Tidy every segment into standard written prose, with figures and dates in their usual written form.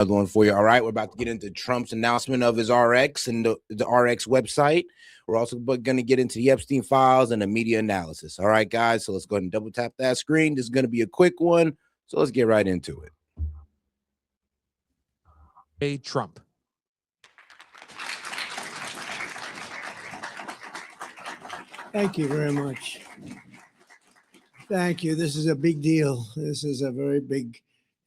Another one for you. All right, we're about to get into Trump's announcement of his RX and the RX website. We're also going to get into the Epstein files and the media analysis. All right, guys, so let's go ahead and double tap that screen. This is going to be a quick one, so let's get right into it. Hey, Trump. Thank you very much. Thank you. This is a big deal. This is a very big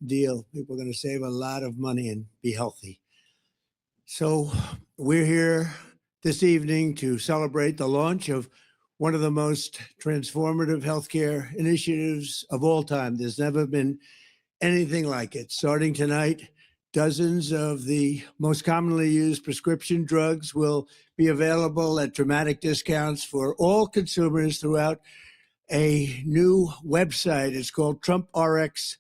deal. People are going to save a lot of money and be healthy. So we're here this evening to celebrate the launch of one of the most transformative healthcare initiatives of all time. There's never been anything like it. Starting tonight, dozens of the most commonly used prescription drugs will be available at dramatic discounts for all consumers throughout a new website. It's called trumprx.gov.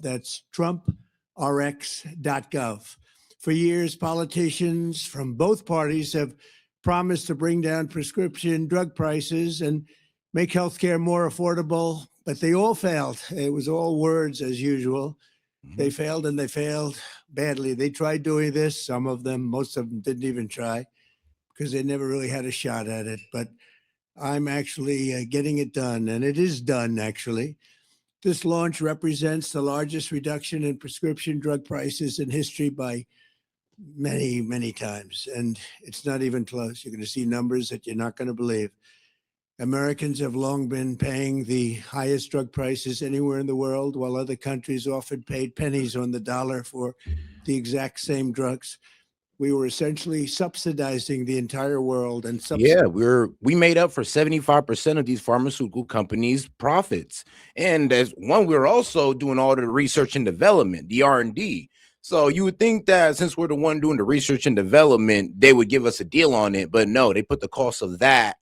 That's trumprx.gov. For years, politicians from both parties have promised to bring down prescription drug prices and make healthcare more affordable, but they all failed. It was all words as usual. They failed, and they failed badly. They tried doing this. Some of them, most of them didn't even try because they never really had a shot at it. But I'm actually getting it done, and it is done, actually. This launch represents the largest reduction in prescription drug prices in history by many, many times, and it's not even close. You're going to see numbers that you're not going to believe. Americans have long been paying the highest drug prices anywhere in the world, while other countries often paid pennies on the dollar for the exact same drugs. We were essentially subsidizing the entire world, and we made up for 75% of these pharmaceutical companies' profits. And as one, we're also doing all the research and development, the R&D. So you would think that since we're the one doing the research and development, they would give us a deal on it. But no, they put the cost of that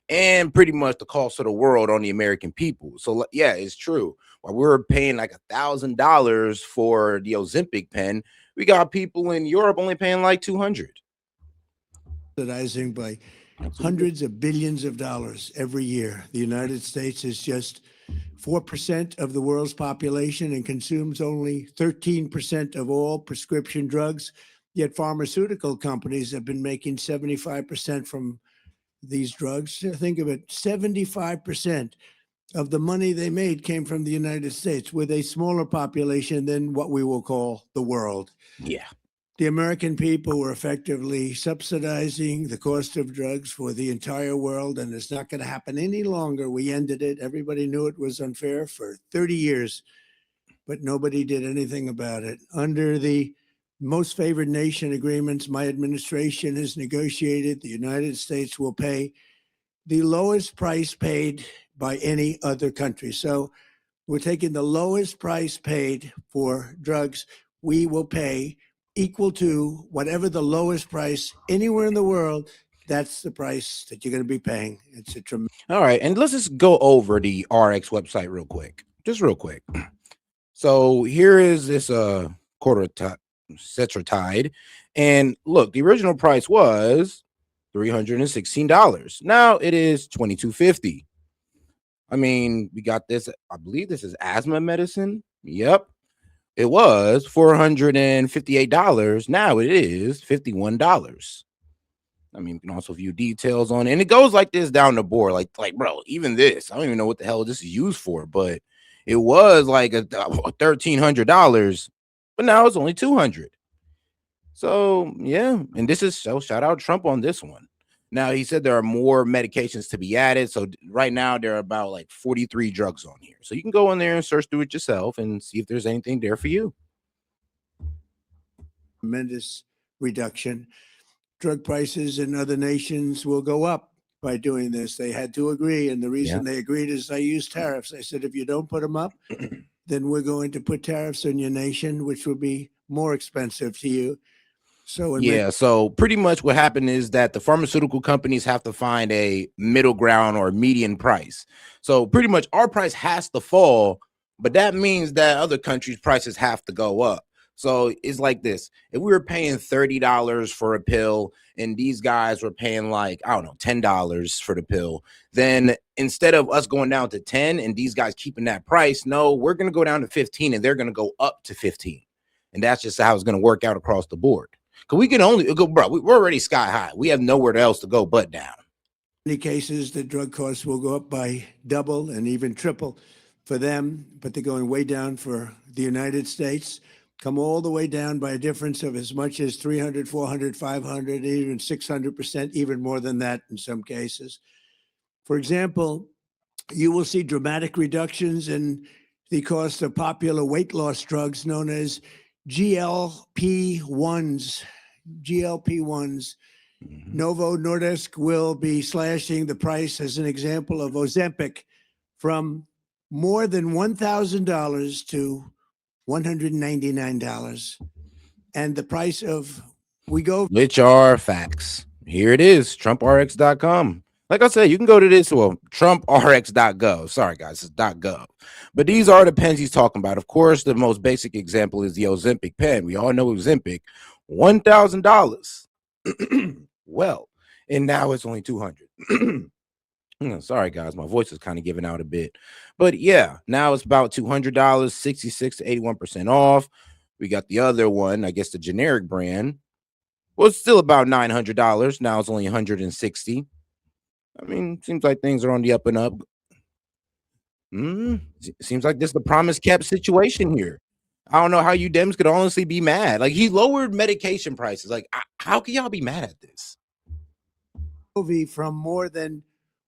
and pretty much the cost of the world on the American people. So yeah, it's true. While we're paying like $1,000 for the Ozempic pen, we got people in Europe only paying like $200. Subsidizing by hundreds of billions of dollars every year. The United States is just 4% of the world's population and consumes only 13% of all prescription drugs. Yet pharmaceutical companies have been making 75% from these drugs. Think of it, 75% of the money they made came from the United States, with a smaller population than what we will call the world. Yeah. The American people were effectively subsidizing the cost of drugs for the entire world, and it's not going to happen any longer. We ended it. Everybody knew it was unfair for 30 years, but nobody did anything about it. Under the most favored nation agreements my administration has negotiated, the United States will pay the lowest price paid by any other country. So we're taking the lowest price paid for drugs. We will pay equal to whatever the lowest price anywhere in the world. That's the price that you're going to be paying. It's a tremendous. All right, and let's just go over the RX website real quick, just real quick. So here is this Cetrotide, and look, the original price was $316. Now it is $22.50. I mean, we got this. I believe this is asthma medicine. Yep. It was $458. Now it is $51. I mean, you can also view details on it. And it goes like this down the board. Like, bro, even this, I don't even know what the hell this is used for, but it was like a $1,300, but now it's only $200. So yeah, and this is shout out Trump on this one. Now he said there are more medications to be added. So right now there are about like 43 drugs on here. So you can go in there and search through it yourself and see if there's anything there for you. Tremendous reduction. Drug prices in other nations will go up by doing this. They had to agree. And the reason they agreed is I used tariffs. I said, if you don't put them up, then we're going to put tariffs on your nation, which will be more expensive to you. So so pretty much what happened is that the pharmaceutical companies have to find a middle ground or median price. So pretty much our price has to fall, but that means that other countries' prices have to go up. So it's like this. If we were paying $30 for a pill and these guys were paying like, I don't know, $10 for the pill, then instead of us going down to 10 and these guys keeping that price, no, we're going to go down to 15 and they're going to go up to 15. And that's just how it's going to work out across the board. Because we can only go, bro, we're already sky high. We have nowhere else to go but down. In many cases, the drug costs will go up by double and even triple for them, but they're going way down for the United States, come all the way down by a difference of as much as 300, 400, 500, even 600%, even more than that in some cases. For example, you will see dramatic reductions in the cost of popular weight loss drugs known as GLP-1s. GLP-1s. Novo Nordisk will be slashing the price, as an example, of Ozempic from more than $1,000 to $199. And the price of which are facts. Here it is, trumprx.com. Like I said, you can go to this, well, trumprx.gov. Sorry, guys, it's .gov. But these are the pens he's talking about. Of course, the most basic example is the Ozempic pen. We all know Ozempic, $1,000. Well, and now it's only 200. Sorry, guys, my voice is kind of giving out a bit. But yeah, now it's about $200, 66 to 81% off. We got the other one, I guess the generic brand. Well, it's still about $900. Now it's only 160. I mean, seems like things are on the up and up. Seems like this is the promise kept situation here. I don't know how you Dems could honestly be mad. Like, he lowered medication prices. Like, how can y'all be mad at this? From more than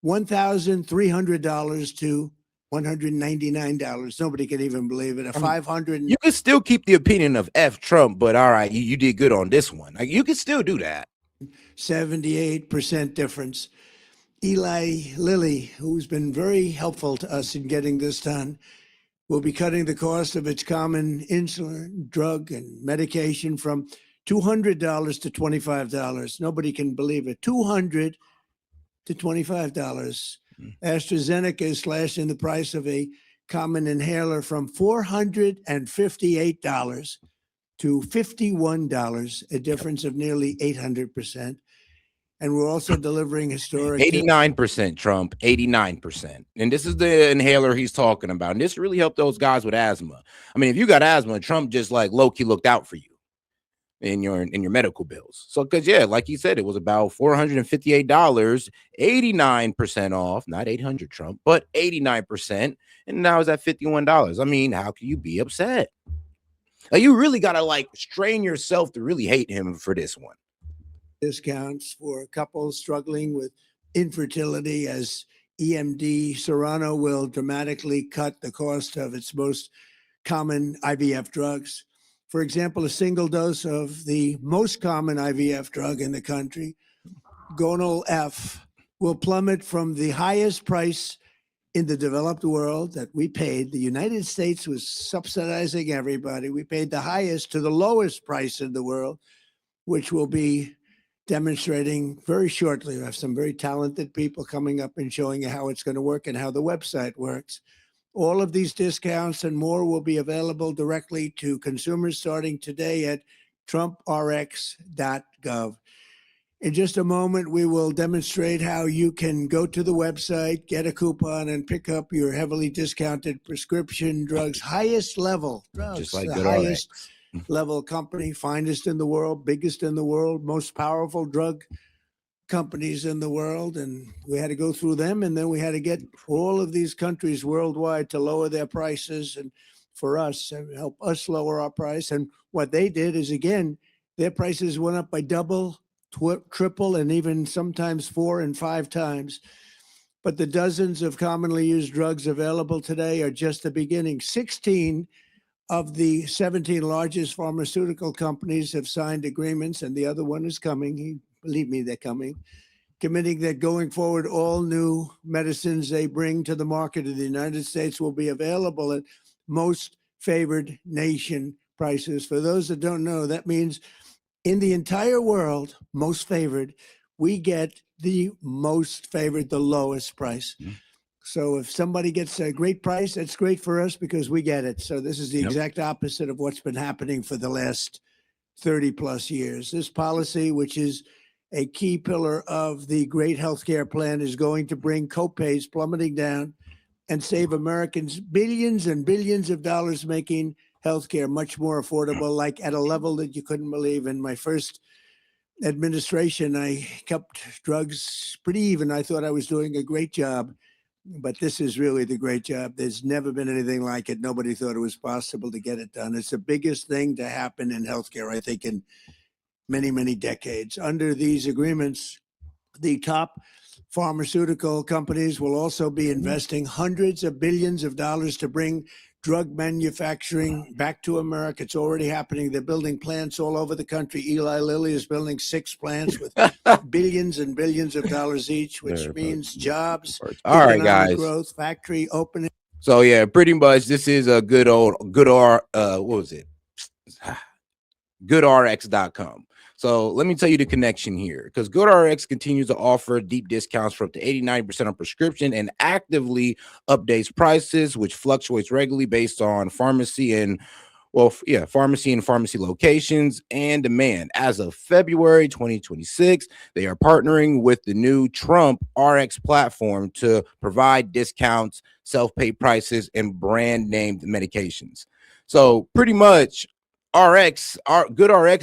$1,300 to $199. Nobody can even believe it. 500. You could still keep the opinion of F Trump, but all right, you did good on this one. Like, you could still do that. 78% difference. Eli Lilly, who's been very helpful to us in getting this done, will be cutting the cost of its common insulin, drug, and medication from $200 to $25. Nobody can believe it. $200 to $25. AstraZeneca is slashing the price of a common inhaler from $458 to $51, a difference of nearly 800%. And we're also delivering historic 89%, Trump, 89%. And this is the inhaler he's talking about. And this really helped those guys with asthma. I mean, if you got asthma, Trump just like low-key looked out for you in your medical bills. So, because yeah, like he said, it was about $458, 89% off, not 800, Trump, but 89%, and now it's at $51. I mean, how can you be upset? Like, you really gotta like strain yourself to really hate him for this one. Discounts for couples struggling with infertility, as EMD Serrano will dramatically cut the cost of its most common IVF drugs. For example, a single dose of the most common IVF drug in the country, Gonal F, will plummet from the highest price in the developed world that we paid. The United States was subsidizing everybody. We paid the highest to the lowest price in the world, which will be demonstrating very shortly. We have some very talented people coming up and showing you how it's going to work and how the website works. All of these discounts and more will be available directly to consumers starting today at trumprx.gov. In just a moment, we will demonstrate how you can go to the website, get a coupon, and pick up your heavily discounted prescription drugs, highest level drugs, just like the highest level company, finest in the world, biggest in the world, most powerful drug companies in the world. And we had to go through them, and then we had to get all of these countries worldwide to lower their prices, and for us, help us lower our price. And what they did is, again, their prices went up by double, triple, and even sometimes 4 and 5 times. But the dozens of commonly used drugs available today are just the beginning. 16 of the 17 largest pharmaceutical companies have signed agreements, and the other one is coming. Believe me, they're coming, committing that going forward, all new medicines they bring to the market in the United States will be available at most favored nation prices. For those that don't know, that means in the entire world, most favored, we get the most favored, the lowest price. So if somebody gets a great price, that's great for us because we get it. So this is the exact opposite of what's been happening for the last 30 plus years. This policy, which is a key pillar of the great healthcare plan, is going to bring copays plummeting down and save Americans billions and billions of dollars, making healthcare much more affordable, like at a level that you couldn't believe. In my first administration, I kept drugs pretty even. I thought I was doing a great job, but this is really the great job. There's never been anything like it. Nobody thought it was possible to get it done. It's the biggest thing to happen in healthcare, I think, in many, many decades. Under these agreements, the top pharmaceutical companies will also be investing hundreds of billions of dollars to bring drug manufacturing back to America. It's already happening. They're building plants all over the country. Eli Lilly is building 6 plants with billions and billions of dollars each, which means jobs, All right, economic guys. growth, factory opening. So yeah, pretty much this is a good what was it? GoodRx.com. So let me tell you the connection here, because GoodRx continues to offer deep discounts for up to 80-90% on prescription and actively updates prices, which fluctuates regularly based on pharmacy and pharmacy locations and demand. As of February 2026, they are partnering with the new TrumprX platform to provide discounts, self-pay prices, and brand named medications. So pretty much Good RX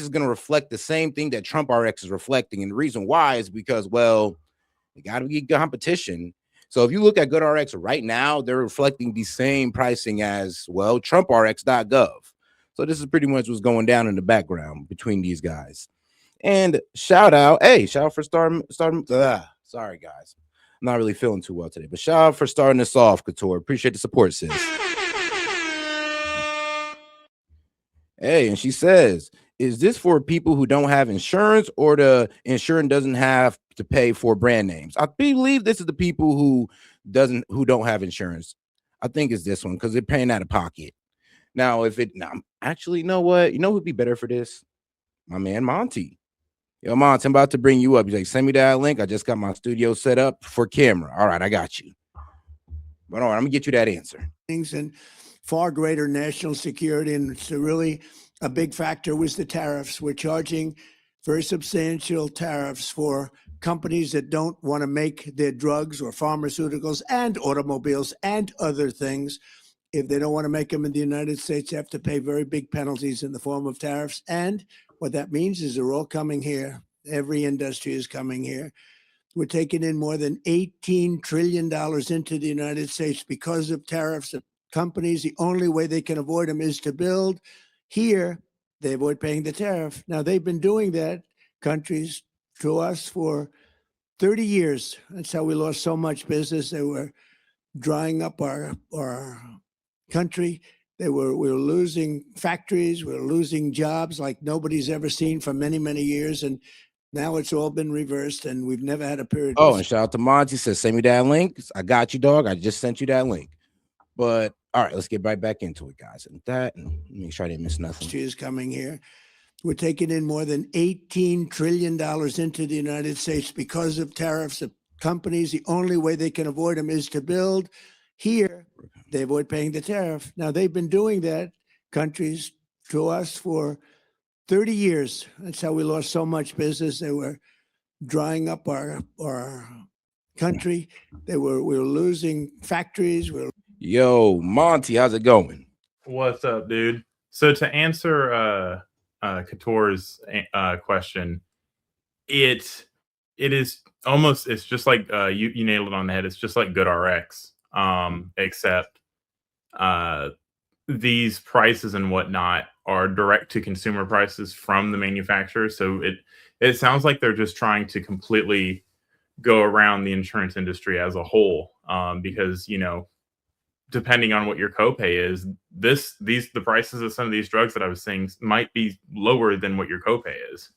is going to reflect the same thing that Trump RX is reflecting. And the reason why is because, well, you got to get competition. So if you look at Good RX right now, they're reflecting the same pricing as, well, trumprx.gov. So this is pretty much what's going down in the background between these guys. And shout out for starting. Sorry, guys. I'm not really feeling too well today, but shout out for starting us off, Couture. Appreciate the support, sis. Hey, and she says, is this for people who don't have insurance, or the insurance doesn't have to pay for brand names? I believe this is the people who don't have insurance. I think it's this one, because they're paying out of pocket. Now, actually, you know what? You know who'd be better for this? My man Monty. Yo, Monty, I'm about to bring you up. He's like, send me that link. I just got my studio set up for camera. All right, I got you. But all right, I'm gonna get you that answer. And far greater national security, and it's really a big factor was the tariffs. We're charging very substantial tariffs for companies that don't want to make their drugs or pharmaceuticals and automobiles and other things. If they don't want to make them in the United States, they have to pay very big penalties in the form of tariffs. And what that means is they're all coming here. Every industry is coming here. We're taking in more than $18 trillion into the United States because of tariffs. Companies, the only way they can avoid them is to build here. They avoid paying the tariff. Now, they've been doing that, countries, to us for 30 years. That's how we lost so much business. They were drying up our country. We were losing factories. We were losing jobs like nobody's ever seen for many, many years. And now it's all been reversed, and we've never had a period. Oh, and shout out to Monty. Says, send me that link. I got you, dog. I just sent you that link. But all right, let's get right back into it, guys. And make sure I didn't miss nothing. She is coming here. We're taking in more than $18 trillion into the United States because of tariffs. Companies, the only way they can avoid them is to build here. They avoid paying the tariff. Now, they've been doing that, countries, to us for 30 years. That's how we lost so much business. They were drying up our country. We were losing factories. Yo, Monty, how's it going? What's up, dude? So to answer Couture's question, it is almost, it's just like you nailed it on the head. It's just like GoodRx, except these prices and whatnot are direct to consumer prices from the manufacturer. So it sounds like they're just trying to completely go around the insurance industry as a whole, because depending on what your copay is, the prices of some of these drugs that I was saying might be lower than what your copay is.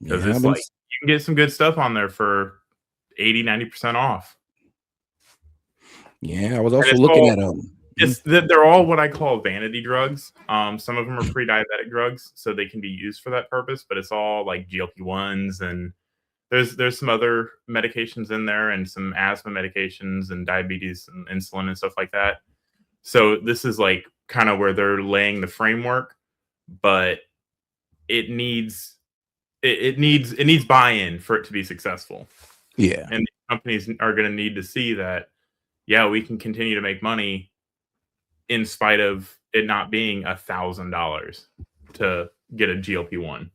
Because it's like you can get some good stuff on there for 80-90% off. Yeah, I was also looking at them. They're all what I call vanity drugs. Some of them are pre-diabetic drugs, so they can be used for that purpose. But it's all like GLP-1s, and there's some other medications in there, and some asthma medications, and diabetes, and insulin, and stuff like that. So this is like kind of where they're laying the framework, but it needs buy-in for it to be successful. Yeah, and the companies are going to need to see that, yeah, we can continue to make money in spite of it not being $1,000 to get a GLP-1.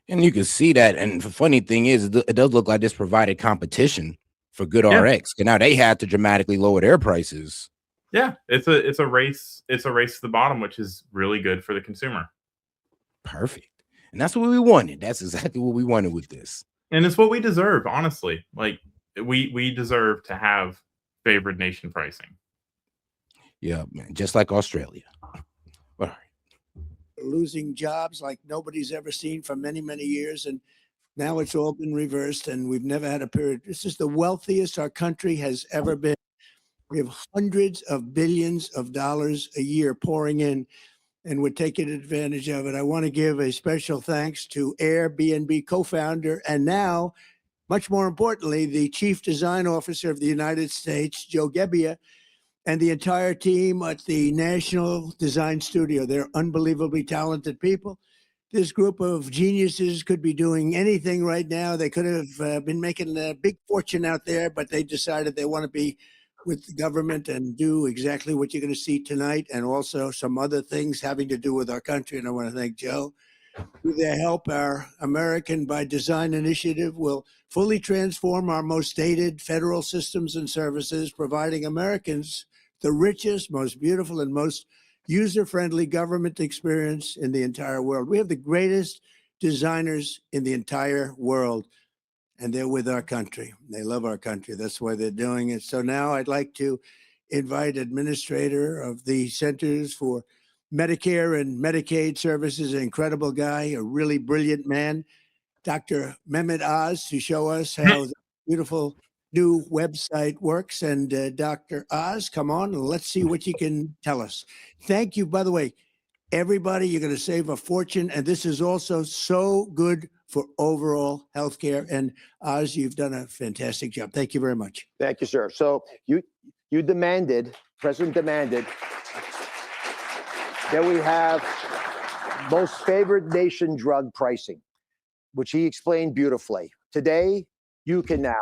And you can see that. And the funny thing is, it does look like this provided competition for Good Yeah. RX. And now they had to dramatically lower their prices. Yeah, it's a race. It's a race to the bottom, which is really good for the consumer. Perfect. And that's what we wanted. That's exactly what we wanted with this. And it's what we deserve, honestly. Like we deserve to have favored nation pricing. Yeah, man. Just like Australia. All right. Losing jobs like nobody's ever seen for many, many years. And now it's all been reversed, and we've never had a period. This is the wealthiest our country has ever been. We have hundreds of billions of dollars a year pouring in, and we're taking advantage of it. I want to give a special thanks to Airbnb co-founder and now, much more importantly, the Chief Design Officer of the United States, Joe Gebbia, and the entire team at the National Design Studio. They're unbelievably talented people. This group of geniuses could be doing anything right now. They could have been making a big fortune out there, but they decided they want to be with the government and do exactly what you're going to see tonight, and also some other things having to do with our country. And I want to thank Joe. With their help, our American by Design initiative will fully transform our most dated federal systems and services, providing Americans the richest, most beautiful, and most user-friendly government experience in the entire world. We have the greatest designers in the entire world, and they're with our country. They love our country. That's why they're doing it. So now I'd like to invite administrator of the Centers for Medicare and Medicaid Services, an incredible guy, a really brilliant man, Dr. Mehmet Oz, to show us how the beautiful new website works. And Dr. Oz, come on and let's see what you can tell us. Thank you. By the way, everybody, you're going to save a fortune. And this is also so good for overall healthcare. And Oz, you've done a fantastic job. Thank you very much. Thank you, sir. So you demanded, President demanded, that we have most favored nation drug pricing, which he explained beautifully. Today, you can now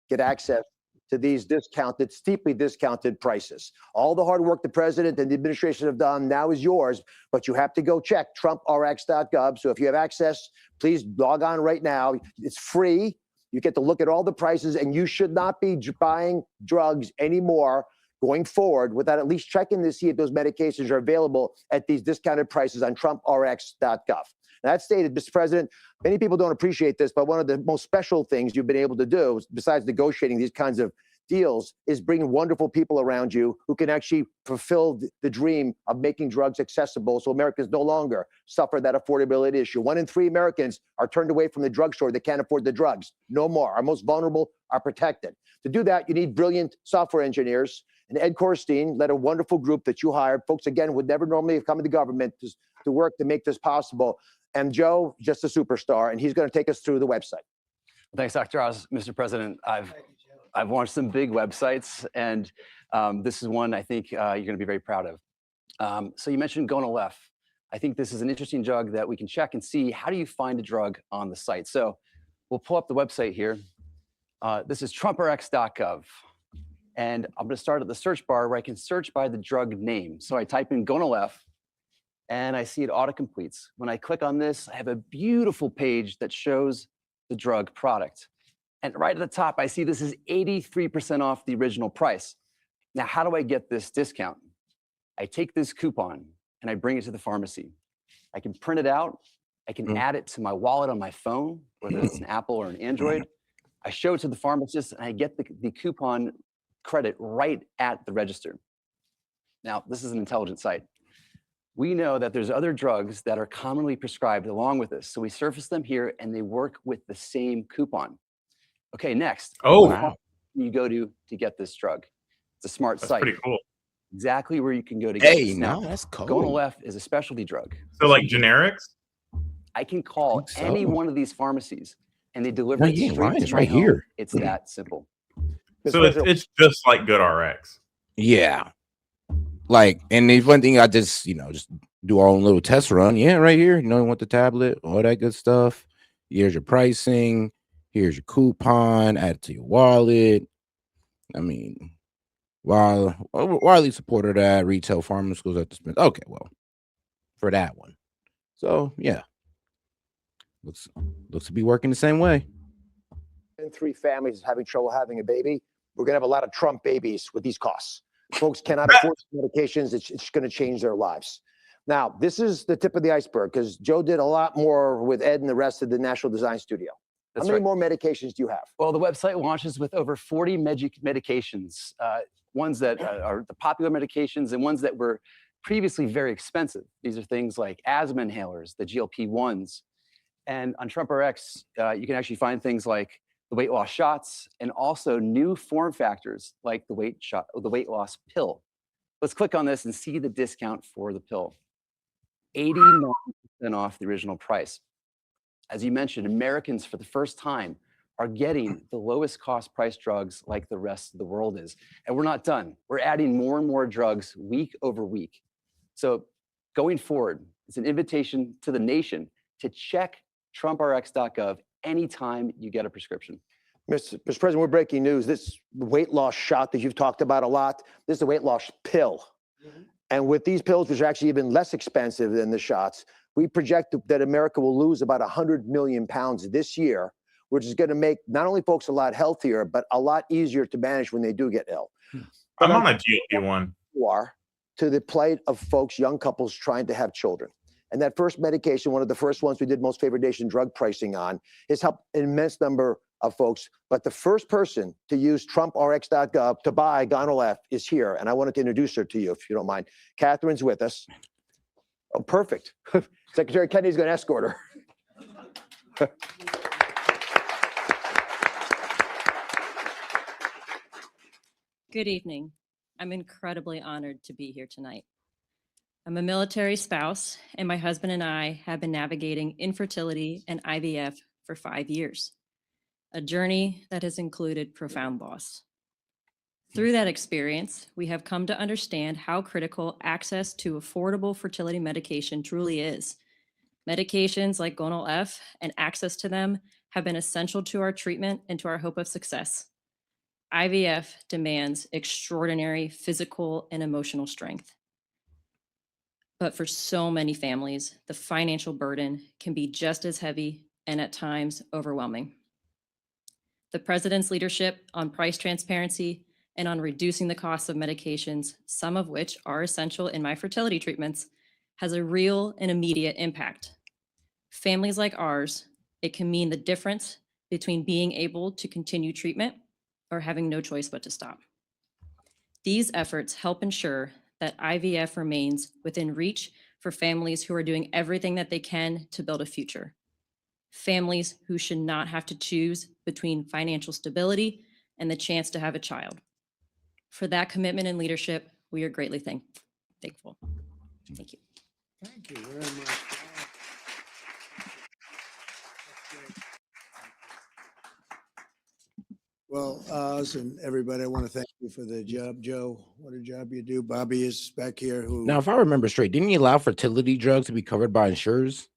get access to these discounted, steeply discounted prices. All the hard work the president and the administration have done now is yours, but you have to go check trumprx.gov. So if you have access, please log on right now. It's free. You get to look at all the prices, and you should not be buying drugs anymore going forward without at least checking to see if those medications are available at these discounted prices on trumprx.gov. That stated, Mr. President, many people don't appreciate this, but one of the most special things you've been able to do, besides negotiating these kinds of deals, is bring wonderful people around you who can actually fulfill the dream of making drugs accessible so Americans no longer suffer that affordability issue. 1 in 3 Americans are turned away from the drugstore. They can't afford the drugs. No more. Our most vulnerable are protected. To do that, you need brilliant software engineers. And Ed Korstein led a wonderful group that you hired. Folks, again, would never normally have come into government to work to make this possible. And Joe, just a superstar, and he's going to take us through the website. Thanks, Dr. Oz. Mr. President, I've launched some big websites, and this is one I think you're going to be very proud of. So you mentioned Gonalef. I think this is an interesting drug that we can check and see how do you find a drug on the site. So we'll pull up the website here. This is trumprx.gov. And I'm going to start at the search bar where I can search by the drug name. So I type in Gonalef, and I see it auto-completes. When I click on this, I have a beautiful page that shows the drug product. And right at the top, I see this is 83% off the original price. Now, how do I get this discount? I take this coupon and I bring it to the pharmacy. I can print it out. I can add it to my wallet on my phone, whether it's an Apple or an Android. I show it to the pharmacist and I get the coupon credit right at the register. Now, this is an intelligent site. We know that there's other drugs that are commonly prescribed along with this. So we surface them here and they work with the same coupon. Okay, next. Oh, wow. You go to get this drug. It's a smart That's site. pretty cool. Exactly where you can go to get this. Now, Now, that's cool. Gonalef is a specialty drug. So like generics? I can call So. any one of these pharmacies and they deliver it Yeah, straight mine to is my right home. here. It's that simple. So it's just like Good RX. Yeah. Like, and the one thing I just do our own little test run. Yeah, right here. You want the tablet, all that good stuff. Here's your pricing. Here's your coupon. Add it to your wallet. I mean, widely supported at retail pharmaceuticals at dispense. Okay, well, for that one. So yeah, looks to be working the same way. In 3 families having trouble having a baby, we're going to have a lot of Trump babies with these costs. Folks cannot afford medications. It's going to change their lives. Now, this is the tip of the iceberg because Joe did a lot more with Ed and the rest of the National Design Studio. That's How many right. more medications do you have? Well, the website launches with over 40 medications, ones that are the popular medications and ones that were previously very expensive. These are things like asthma inhalers, the GLP-1s. And on trumprx, you can actually find things like the weight loss shots and also new form factors like the weight loss pill. Let's click on this and see the discount for the pill. 89% off the original price. As you mentioned, Americans for the first time are getting the lowest cost price drugs like the rest of the world is. And we're not done. We're adding more and more drugs week over week. So going forward, it's an invitation to the nation to check trumprx.gov anytime you get a prescription. Mr. President, we're breaking news. This weight loss shot that you've talked about a lot, this is a weight loss pill. And with these pills, which are actually even less expensive than the shots, we project that America will lose about 100 million pounds this year, which is going to make not only folks a lot healthier, but a lot easier to manage when they do get ill. I'm on a GLP-1. You are to the plight of folks, young couples trying to have children. And that first medication, one of the first ones we did most favored nation drug pricing on, has helped an immense number of folks. But the first person to use trumprx.gov to buy Gonal-F is here. And I wanted to introduce her to you, if you don't mind. Catherine's with us. Oh, perfect. Secretary Kennedy's going to escort her. Good evening. I'm incredibly honored to be here tonight. I'm a military spouse, and my husband and I have been navigating infertility and IVF for 5 years, a journey that has included profound loss. Through that experience, we have come to understand how critical access to affordable fertility medication truly is. Medications like Gonal-F and access to them have been essential to our treatment and to our hope of success. IVF demands extraordinary physical and emotional strength. But for so many families, the financial burden can be just as heavy and at times overwhelming. The President's leadership on price transparency and on reducing the costs of medications, some of which are essential in my fertility treatments, has a real and immediate impact. Families like ours, it can mean the difference between being able to continue treatment or having no choice but to stop. These efforts help ensure that IVF remains within reach for families who are doing everything that they can to build a future. Families who should not have to choose between financial stability and the chance to have a child. For that commitment and leadership, we are greatly thankful. Thank you. Thank you very much. Well, Oz and everybody, I want to thank you for the job, Joe. What a job you do. Bobby is back here. Who Now, if I remember straight, didn't he allow fertility drugs to be covered by insurers?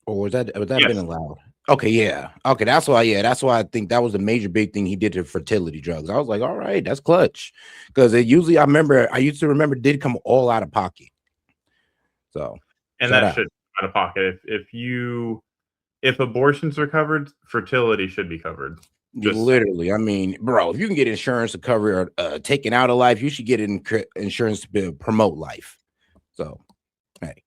Or was that Yes. been allowed? Okay, yeah. Okay, that's why. Yeah, that's why I think that was the major big thing he did to fertility drugs. I was like, all right, that's clutch, because it usually I used to remember did come all out of pocket. So, And shout that out. should be out of pocket. If abortions are covered, fertility should be covered. Just Literally, I mean, bro, if you can get insurance to cover taking out a life, you should get insurance to promote life. So, hey,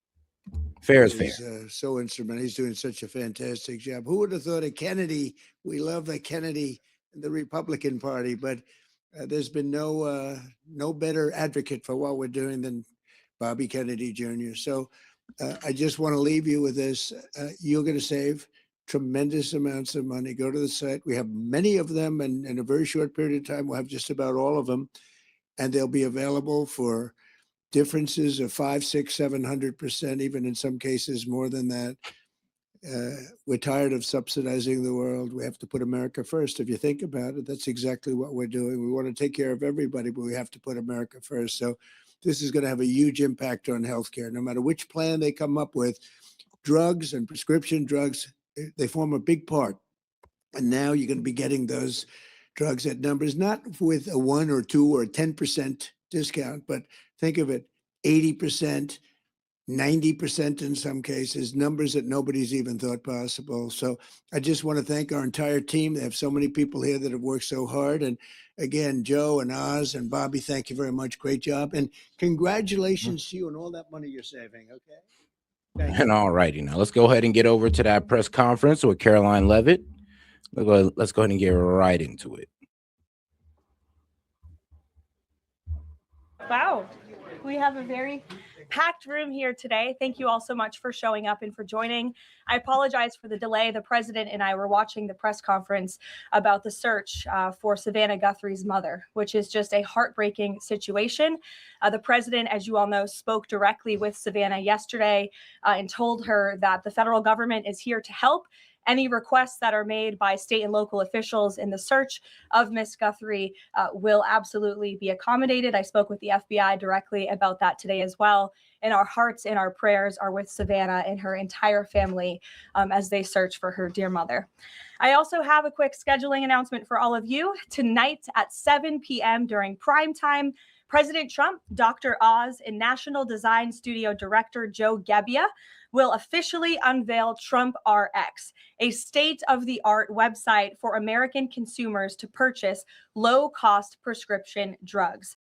fair is fair. is so instrumental. He's doing such a fantastic job. Who would have thought of Kennedy? We love the Kennedy and the Republican Party, but there's been no better advocate for what we're doing than Bobby Kennedy Jr. So I just want to leave you with this. You're going to save tremendous amounts of money. Go to the site. We have many of them, and in a very short period of time, we'll have just about all of them, and they'll be available for differences of 5, 6, 700%, even in some cases more than that. We're tired of subsidizing the world. We have to put America first. If you think about it, that's exactly what we're doing. We want to take care of everybody, but we have to put America first. So this is going to have a huge impact on healthcare. No matter which plan they come up with, drugs and prescription drugs, they form a big part. And now you're going to be getting those drugs at numbers, not with a 1 or 2 or 10% discount, but think of it, 80%, 90% in some cases, numbers that nobody's even thought possible. So I just want to thank our entire team. They have so many people here that have worked so hard. And again, Joe and Oz and Bobby, thank you very much. Great job. And congratulations to you and all that money you're saving. Okay. Thank And you. all righty, now let's go ahead and get over to that press conference with Caroline Levitt. Let's go ahead and get right into it. Wow, we have a very packed room here today. Thank you all so much for showing up and for joining. I apologize for the delay. The president and I were watching the press conference about the search for Savannah Guthrie's mother, which is just a heartbreaking situation. The president, as you all know, spoke directly with Savannah yesterday and told her that the federal government is here to help. Any requests that are made by state and local officials in the search of Miss Guthrie will absolutely be accommodated. I spoke with the FBI directly about that today as well. And our hearts and our prayers are with Savannah and her entire family as they search for her dear mother. I also have a quick scheduling announcement for all of you. Tonight at 7 p.m. during prime time, President Trump, Dr. Oz, and National Design Studio Director Joe Gebbia will officially unveil TrumpRx, a state-of-the-art website for American consumers to purchase low-cost prescription drugs.